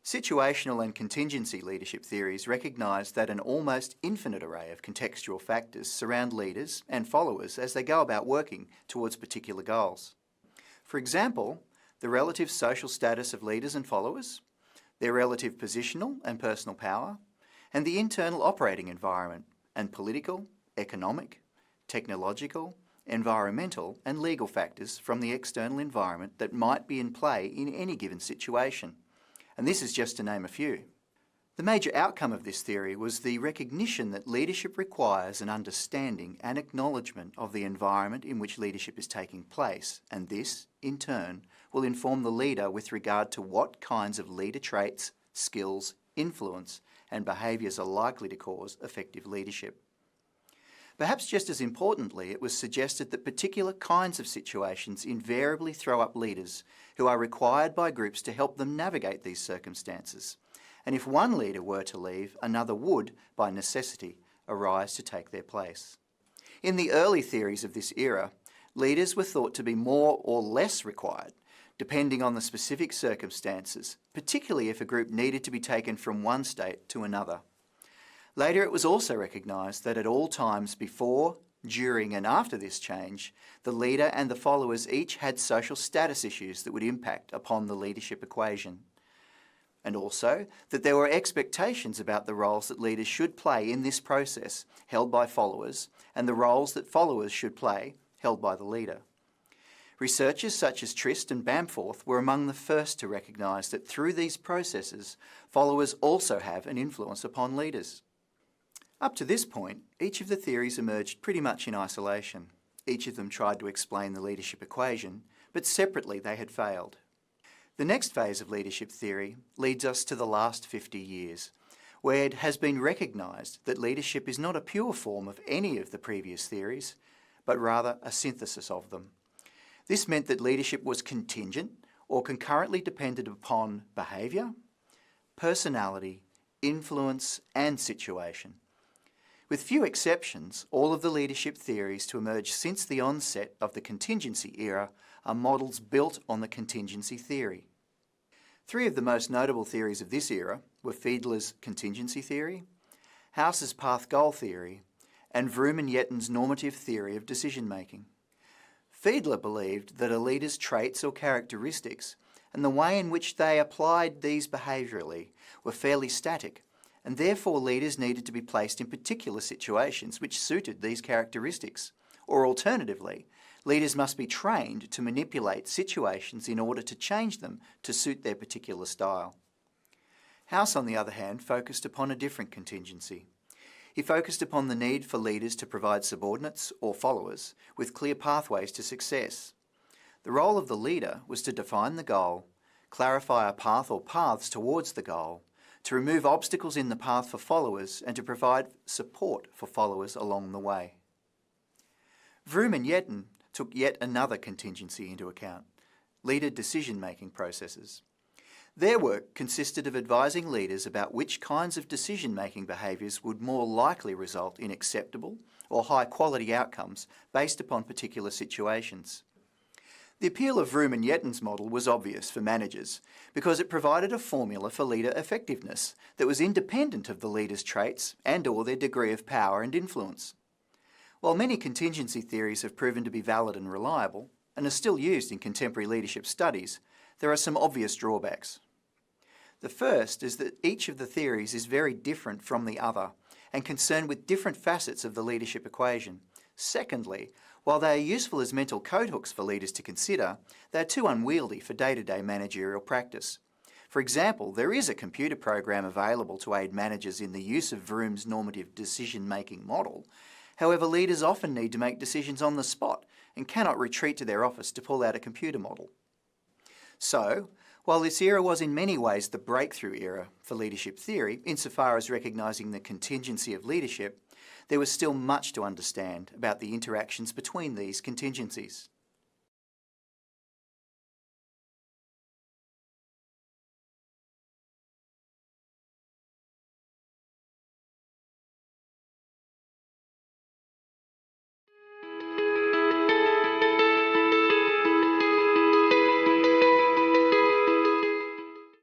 Situational and contingency leadership theories recognise that an almost infinite array of contextual factors surround leaders and followers as they go about working towards particular goals. For example, the relative social status of leaders and followers, their relative positional and personal power, and the internal operating environment and political, economic, technological, environmental and legal factors from the external environment that might be in play in any given situation. And this is just to name a few. The major outcome of this theory was the recognition that leadership requires an understanding and acknowledgement of the environment in which leadership is taking place, and this, in turn, will inform the leader with regard to what kinds of leader traits, skills, influence, and behaviours are likely to cause effective leadership. Perhaps just as importantly, it was suggested that particular kinds of situations invariably throw up leaders who are required by groups to help them navigate these circumstances. And if one leader were to leave, another would, by necessity, arise to take their place. In the early theories of this era, leaders were thought to be more or less required, depending on the specific circumstances, particularly if a group needed to be taken from one state to another. Later, it was also recognised that at all times before, during and after this change, the leader and the followers each had social status issues that would impact upon the leadership equation. And also that there were expectations about the roles that leaders should play in this process, held by followers, and the roles that followers should play, held by the leader. Researchers such as Trist and Bamforth were among the first to recognise that through these processes, followers also have an influence upon leaders. Up to this point, each of the theories emerged pretty much in isolation. Each of them tried to explain the leadership equation, but separately they had failed. The next phase of leadership theory leads us to the last 50 years, where it has been recognised that leadership is not a pure form of any of the previous theories, but rather a synthesis of them. This meant that leadership was contingent or concurrently dependent upon behaviour, personality, influence and situation. With few exceptions, all of the leadership theories to emerge since the onset of the contingency era are models built on the contingency theory. Three of the most notable theories of this era were Fiedler's contingency theory, House's path-goal theory, and Vroom and Yetton's normative theory of decision-making. Fiedler believed that a leader's traits or characteristics and the way in which they applied these behaviourally were fairly static, and therefore leaders needed to be placed in particular situations which suited these characteristics. Or alternatively, leaders must be trained to manipulate situations in order to change them to suit their particular style. House, on the other hand, focused upon a different contingency. He focused upon the need for leaders to provide subordinates or followers with clear pathways to success. The role of the leader was to define the goal, clarify a path or paths towards the goal, to remove obstacles in the path for followers and to provide support for followers along the way. Vroom and Yetton took yet another contingency into account, leader decision-making processes. Their work consisted of advising leaders about which kinds of decision-making behaviours would more likely result in acceptable or high-quality outcomes based upon particular situations. The appeal of Vroom and Yetton's model was obvious for managers because it provided a formula for leader effectiveness that was independent of the leader's traits and/or their degree of power and influence. While many contingency theories have proven to be valid and reliable, and are still used in contemporary leadership studies, there are some obvious drawbacks. The first is that each of the theories is very different from the other and concerned with different facets of the leadership equation. Secondly, while they are useful as mental codehooks for leaders to consider, they are too unwieldy for day-to-day managerial practice. For example, there is a computer program available to aid managers in the use of Vroom's normative decision-making model. However, leaders often need to make decisions on the spot and cannot retreat to their office to pull out a computer model. So, while this era was in many ways the breakthrough era for leadership theory, insofar as recognising the contingency of leadership, there was still much to understand about the interactions between these contingencies.